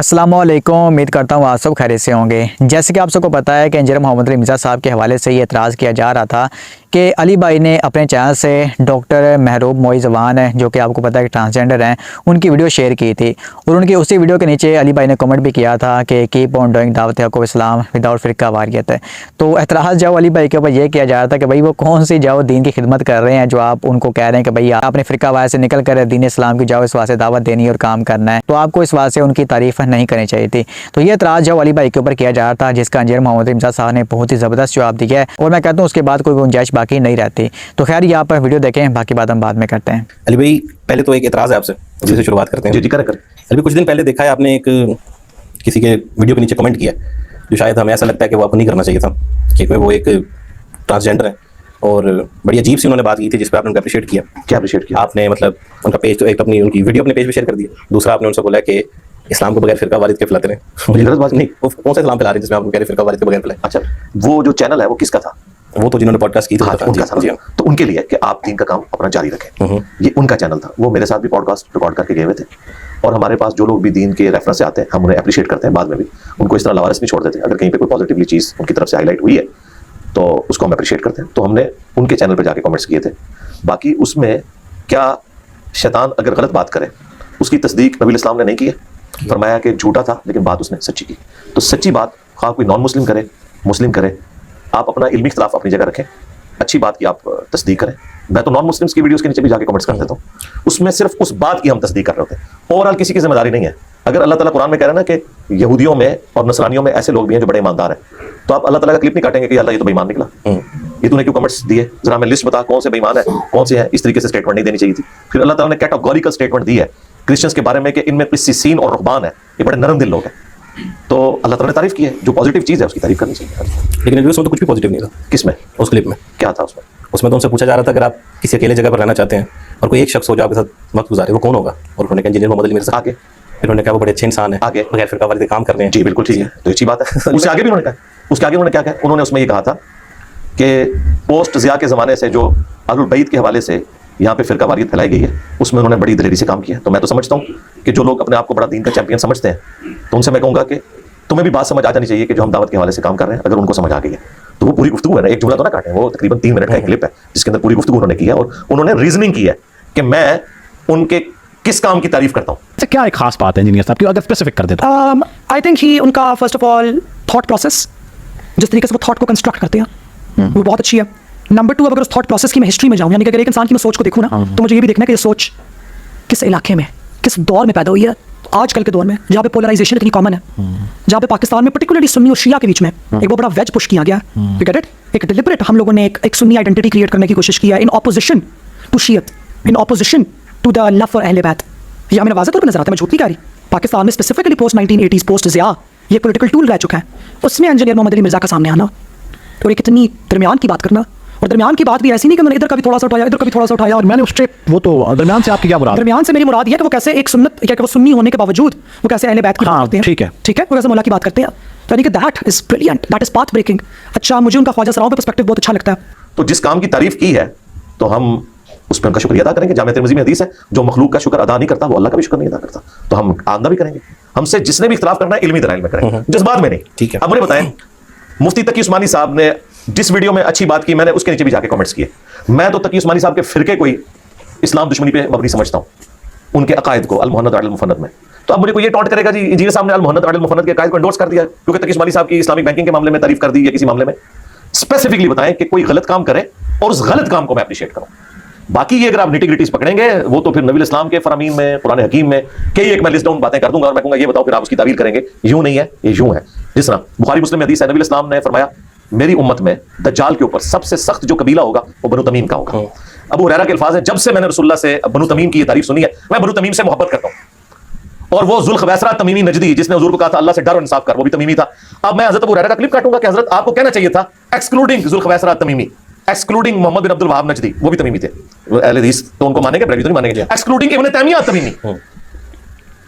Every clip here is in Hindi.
अस्सलामुअलैकुम, उम्मीद करता हूँ आप सब खैरियत से होंगे। जैसे कि आप सबको पता है कि इंजीनियर मोहम्मद अली मिर्ज़ा साहब के हवाले से ये एतराज़ किया जा रहा था कि अली भाई ने अपने चैनल से डॉक्टर महरूब मोइज़वान है, जो कि आपको पता है कि ट्रांसजेंडर हैं, उनकी वीडियो शेयर की थी और उनकी उसी वीडियो के नीचे अली भाई ने कमेंट भी किया था कि कीप ऑन डूइंग दावत हक़ इस्लाम विदाउट फ़िरका वारियत है। तो एतराज़ जो अली भाई के ऊपर ये किया जा रहा था कि भाई वो कौन सी जाओ दीन की खिदमत कर रहे हैं जो आप उनको कह रहे हैं कि भाई आपने फ़िरका वार से निकल कर दीन इस्लाम की जाओ इस वास्ते दावत देनी और काम करना है, तो आपको इस वास्ते उनकी तारीफ़ नहीं करनी चाहिए थी। तो ये एतराज़ जो अली भाई के ऊपर किया जा रहा था, जिसका इंजीनियर मोहम्मद अली मिर्ज़ा साहब ने बहुत ही ज़बरदस्त जवाब दिया है और मैं कहता हूँ उसके बाद कोई गुंजाइश बाकी नहीं रहती। तो खैर यहाँ पर वीडियो देखें, बाकी बात हम बाद में करते हैं। अली भाई पहले तो एक एतराज़ है आपसे, उसी से शुरुआत करते हैं। जी कर अली कुछ दिन पहले देखा है आपने एक किसी के वीडियो के नीचे कमेंट किया जो शायद हमें ऐसा लगता है कि वो आपको नहीं करना चाहिए था, कि वो एक ट्रांसजेंडर है और बड़ी अजीब सी उन्होंने बात की थी जिस पर आपने उनको अप्रिशिएट किया। क्या अप्रिशिएट किया आपने मतलब उनका पेज तो एक अपनी उनकी वीडियो अपने पेज पे शेयर कर दी, दूसरा आपने उनसे बोला कि इस्लाम को बगैर फिरका वारिद के फैलाते रहे। मुझे गलत बात नहीं, वो कौन सा इस्लाम फैला रहे हैं जिसमें आपको कह रहे फिरका वारिद के बगैर फैलाए? अच्छा, वो जो चैनल है वो किसका था? वो तो जिन्होंने पॉडकास्ट की थी उनका था। तो उनके लिए कि आप दीन का काम अपना जारी रखें, ये उनका चैनल था। वो मेरे साथ भी पॉडकास्ट रिकॉर्ड करके गए हुए थे और हमारे पास जो लोग भी दीन के रेफरेंस से आते हैं हम उन्हें अप्रिशिएट करते हैं, बाद में भी उनको इस तरह लावारिस नहीं छोड़ देते। अगर कहीं पे कोई पॉजिटिवली चीज़ उनकी तरफ से हाईलाइट हुई है तो उसको हम अप्रिशिएट करते हैं। तो हमने उनके चैनल पर जाके कमेंट्स किए थे। बाकी उसमें क्या शैतान अगर गलत बात करे उसकी तस्दीक नबी इस्लाम ने नहीं की है, फरमाया कि झूठा था लेकिन बात उसने सच्ची की। तो सच्ची बात खा कोई नॉन मुस्लिम करे मुस्लिम करे, आप अपना इल्मी इख्तिलाफ अपनी जगह रखें, अच्छी बात की आप तस्दीक करें। मैं तो नॉन मुस्लिम्स की वीडियोस के नीचे भी जाके कमेंट्स कर देता हूँ, उसमें सिर्फ उस बात की हम तस्दीक कर रहे होते हैं। ओवरऑल किसी की जिम्मेदारी नहीं है। अगर अल्लाह ताला कुरान में कह रहा है ना कि यहूदियों में और नसरानियों में ऐसे लोग भी हैं जो बड़े ईमानदार हैं, तो आप अल्लाह ताला का क्लिप नहीं काटेंगे कि अल्लाह ये तो बेईमान निकला, ये तूने क्यों कमेंट्स दिए, जरा हमें लिस्ट बता कौन से बेईमान है कौन से हैं। इस तरीके से स्टेटमेंट नहीं देनी चाहिए थी। फिर अल्लाह ताला ने कैटेगोरिकल स्टेटमेंट दी है क्रिश्चियंस के बारे में कि इनमें सिसीन और रुहबान है, ये बड़े नरम दिल लोग हैं। तो अल्लाह ताला ने तारीफ की है, जो पॉजिटिव चीज़ है उसकी तारीफ करनी चाहिए। लेकिन उसमें तो कुछ भी पॉजिटिव नहीं था। किसमें? उस क्लिप में क्या था? उसमें तो उनसे पूछा जा रहा था अगर आप किसी अकेले जगह पर रहना चाहते हैं और कोई एक शख्स हो जो आपके साथ वक्त गुजारे, वो कौन होगा? और उन्होंने कहा इंजीनियर मोहम्मद अली मिर्ज़ा। आगे उन्होंने कहा वो बड़े अच्छे इंसान है, आगे बगैर फिरका वारिद काम कर रहे हैं। जी बिल्कुल ठीक है, तो अच्छी बात है। उससे आगे भी उन्होंने कहा, उसके आगे उन्होंने क्या कहा? उन्होंने उसमें ये कहा था कि पोस्ट ज़िया के ज़माने से जो अहलुल बैत के हवाले से यहाँ पे फिरका वारियत फैलाई गई है उसमें उन्होंने बड़ी दिलेरी से काम किया। तो मैं तो समझता हूँ कि जो लोग अपने आप को बड़ा दीन का चैंपियन समझते हैं, तो उनसे मैं कहूँगा कि तुम्हें भी बात समझ आ जानी चाहिए कि जो हम दावत के हवाले से काम कर रहे हैं अगर उनको समझ आ गई है तो वो पूरी गुफ्तगू है ना, एक जुमला तो ना काटें। वो तकरीबन 3 मिनट का एक क्लिप है जिसके अंदर पूरी गुफ्तगू उन्होंने की है और उन्होंने रीजनिंग की है कि मैं उनके किस काम की तारीफ करता हूँ। क्या एक खास बात है इंजीनियर साहब की, अगर स्पेसिफिक कर देता? आई थिंक ही उनका first of all thought process, जिस तरीके से वो थॉट को कंस्ट्रक्ट करते हैं वो बहुत अच्छी है। नंबर 2, अगर उस थॉट प्रोसेस की मैं हिस्ट्री में जाऊँ, यानी कि अगर एक इंसान की मैं सोच को देखूँ ना, तो मुझे ये भी देखना है कि ये सोच किस इलाके में किस दौर में पैदा हुई है। आजकल के दौर में जहाँ पे पोलराइजेशन इतनी कॉमन है, जहाँ पे पाकिस्तान में पर्टिकुलरली सुन्नी और शिया के बीच में एक बहुत बड़ा वेज पुश किया गया, यू गेट इट? एक डिलिबरेट हम लोगों ने एक सुन्नी आइडेंटिटी क्रिएट करने की कोशिश किया इन ऑपोजिशन टू शियत, in opposition to the love for अहले बैत। ये हमें वाज़ेह तौर पर नजर आता है, मैं झूठ नहीं कह रही। पाकिस्तान में specifically post 1980s post Zia ये पॉलिटिकल टूल रह चुका है। उसमें इंजीनियर मोहम्मद अली मिर्ज़ा का सामने आना और एक इतनी दरमियान की बात करना, और दरमियान की बात भी ऐसी नहीं कि मैंने इधर का भी थोड़ा सा उठाया इधर का भी थोड़ा सा उठाया। और मैंने उससे वो तो दरमियान से आपकी क्या मुराद? दरमियान से मेरी मुराद ये है कि वो कैसे एक सुन्नत या कि वो सुन्नी होने के बावजूद वो कैसे अहले बैत को करते हैं। ठीक है, ठीक है, वो कैसे मौला की बात करते हैं। यानी कि that is brilliant, that is path breaking. अच्छा, मुझे उनका ख्वाजा सराओं पे पर्सपेक्टिव बहुत अच्छा लगता है। तो जिस काम की तारीफ की है तो हम उस पर उनका शुक्रिया अदा करेंगे। जामिया तिरमिज़ी में हदीस है, जो मखलूक का शुक्र अदा नहीं करता वो अल्लाह का भी शुक्र नहीं अदा करता। तो हम आंदा भी करेंगे। हमसे जिसने भी इख्तिलाफ करना है इल्मी दलाइल में करेंगे, जज्बात में नहीं। ठीक है। अब मुझे बताएं, मुफ्ती तकी उस्मानी साहब ने जिस वीडियो में अच्छी बात की, मैंने उसके नीचे भी जाके कमेंट्स किए। मैं तो तकी उस्मानी साहब के फिरके कोई इस्लाम दुश्मनी पे मबनी समझता हूँ, उनके अकायद को अल-मुहन्नद अल मुफन्नद में। तो अब मुझे कोई ये टॉन्ट करेगा जी इंजीनियर साहब ने अल-मुहन्नद अल मुफन्नद के अकायद को एंडोर्स कर दिया क्योंकि तकी उस्मानी साहब की इस्लामिक बैंकिंग के मामले में तारीफ कर दी या किसी मामले में। स्पेसिफिकली बताएं कि कोई गलत काम करे और उस गलत काम को मैं अप्रिशिएट करूं। बाकी ये अगर आप निटी-ग्रिटीज पकड़ेंगे वो तो फिर नबी इस्लाम के फरामीन में कुरान हकीम में कई एक मैं लिस्ट डाउन बातें कर दूंगा और मैं कहूंगा ये बताओ, फिर आप उसकी तावील करेंगे। यूं नहीं है, ये यूं है। जिस तरह बुखारी मुस्लिम में हदीस है, नबी इस्लाम ने फरमाया मेरी उम्मत में दज्जाल के ऊपर सबसे सख्त जो कबीला होगा वो बनु तमीम का होगा। अबू हुरैरा के अल्फाज है, जब से मैंने रसूलुल्लाह से बनु तमीम की ये तारीफ सुनी है मैं बनु तमीम से मोहब्बत करता हूं। और वो जुल्खवैसरा तमीमी नजदी जिसने हुजूर को कहा था अल्लाह से डर और इंसाफ कर, वो भी तमीमी था। अब मैं हजरत अबू हुरैरा का क्लिप काटूंगा कि हजरत आपको कहना चाहिए था एक्सक्लूडिंग जुल्खवैसरा तमीमी, एक्सक्लूडिंग मोहम्मद बिन अब्दुल वहाब नजदी, वो भी तमीमी थे। अहले हदीस तो उनको मानेंगे, ब्रेवी तो नहीं मानेंगे। एक्सक्लूडिंग इब्न तैमिया तमीमी,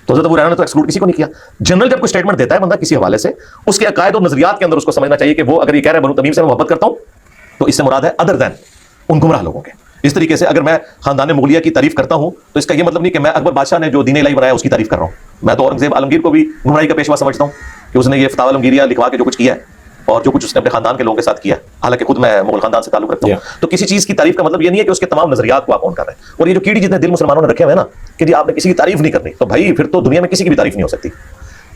तो हजरत अबू हुरैरा ने तो एक्सक्लूड किसी को नहीं किया। जनरल जब कोई स्टेटमेंट देता है बंदा किसी हवाले से, उसके अकायद और नजरियात के अंदर उसको समझना चाहिए कि वो अगर ये कह रहे हैं बनु तमीम से मैं मोहब्बत करता हूं तो इससे मुराद है अदर देन उन गुमराह लोगों के। इस तरीके से अगर मैं खानदान मुगलिया की तारीफ करता हूं तो इसका यह मतलब नहीं कि मैं अकबर बादशाह ने जो दीन इलाही बनाया उसकी तारीफ कर रहा हूं। मैं तो औरंगजेब आलमगीर को भी गुमराही का पेशवा समझता हूं कि उसने ये फतावा आलमगीरिया लिखवा के जो कुछ किया है और जो कुछ उसने अपने खानदान के लोगों के साथ किया, हालांकि खुद मैं मुगल खानदान से ताल्लुक रखता हूं। तो किसी चीज की तारीफ का मतलब ये नहीं है कि उसके तमाम नजरियात को आप ऑन कर रहे हैं। और ये जो कीड़ी जितने दिल मुसलमानों ने रखे हुए हैं ना कि जी आपने किसी की तारीफ नहीं करनी, तो भाई फिर तो दुनिया में किसी की भी तारीफ नहीं हो सकती।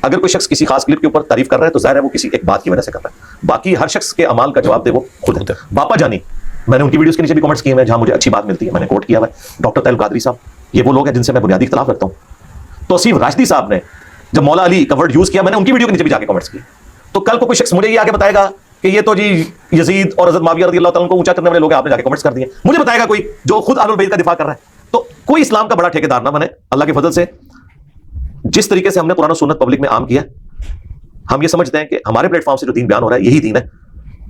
अगर कोई शख्स किसी खास क्लिप के ऊपर तारीफ कर रहा है तो जाहिर है वो किसी एक बात की वजह से कर रहा है। बाकी हर शख्स के अमाल का जवाब दे वो खुद है। बापा जानी, मैंने उनकी वीडियोस के नीचे भी कमेंट्स किए हैं जहां मुझे अच्छी बात मिलती है, मैंने कोट किया हुआ है। डॉक्टर तैयब कादरी साहब, ये वो लोग हैं जिनसे मैं बुनियादी इख्तिलाफ रखता हूं। तौसीफ राशिदी साहब ने जब मौला अली का वर्ड यूज किया, मैंने उनकी वीडियो के नीचे भी जाके कमेंट्स किए। तो कल को कोई शख्स मुझे ये आके बताएगा कि ये तो जी यजीद और हज़रत मुआविया रज़ियल्लाहु तआला को ऊंचा करने वाले लोग हैं, आपने जाके कमेंट्स कर दिए। मुझे बताएगा कोई जो खुद अहलुल बैत का दिफा कर रहा है। तो कोई इस्लाम का बड़ा ठेकेदार ना बने। अल्लाह के फजल से जिस तरीके से हमने कुरान और सुन्नत पब्लिक में आम किया, हम ये समझते हैं कि हमारे प्लेटफॉर्म से जो दीन बयान हो रहा है यही दीन है,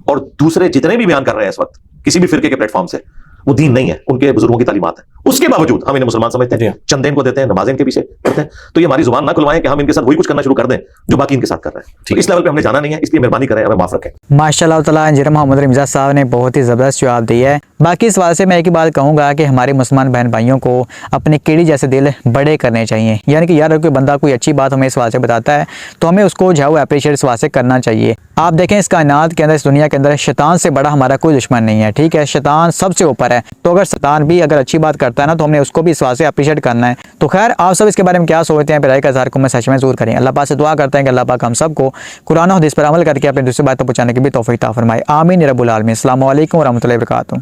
और दूसरे जितने भी बयान कर रहे हैं इस वक्त किसी भी फिरके के प्लेटफॉर्म से, वो दीन नहीं है, उनके बुजुर्गों की तालीमात है। उसके बावजूद हम इन्हें मुसलमान समझते हैं, चंदे इनको देते हैं, नमाज़ें इनके पीछे करते हैं। तो ये हमारी जुबान ना खुलवाएं कि हम इनके साथ वही कुछ करना शुरू कर दें जो बाकी इनके साथ कर रहे हैं। इस लेवल पे हमने जाना नहीं है, इसलिए मेहरबानी करें, हमें माफ रखें। माशाअल्लाह ताला इंजीनियर मोहम्मद रमज़ा साहब ने बहुत ही ज़बरदस्त जवाब दिया है। बाकी इस सवाल से मैं एक ही बात कहूँगा कि हमारे मुसलमान बहन भाइयों को अपने कीड़ी जैसे दिल बड़े करने चाहिए। यानी कि यार अगर कोई बंदा कोई अच्छी बात हमें इस सवाल से बताता है तो हमें उसको जो है वो अप्रिशिएट इस सवाल से करना चाहिए। आप देखें इस कायनात के अंदर, इस दुनिया के अंदर शैतान से बड़ा हमारा कोई दुश्मन नहीं है, ठीक है। शैतान सबसे ऊपर है, तो अगर शैतान भी अगर अच्छी बात करता है ना तो हमने उसको भी इस सवाल से अप्रिशिएट करना है। तो खैर आप सब इसके बारे में क्या सोचते हैं, राय का इज़हार कमेंट सेक्शन में ज़रूर करें। अल्लाह पाक से दुआ करते हैं कि अल्लाह पाक हम सबको कुरान और हदीस पर अमल करके अपने दूसरी बातों पहुंचाने की भी तौफीक अता फरमाए। आमीन या रब्बुल आलमीन। अस्सलामु अलैकुम व रहमतुल्लाहि व बरकातुहू।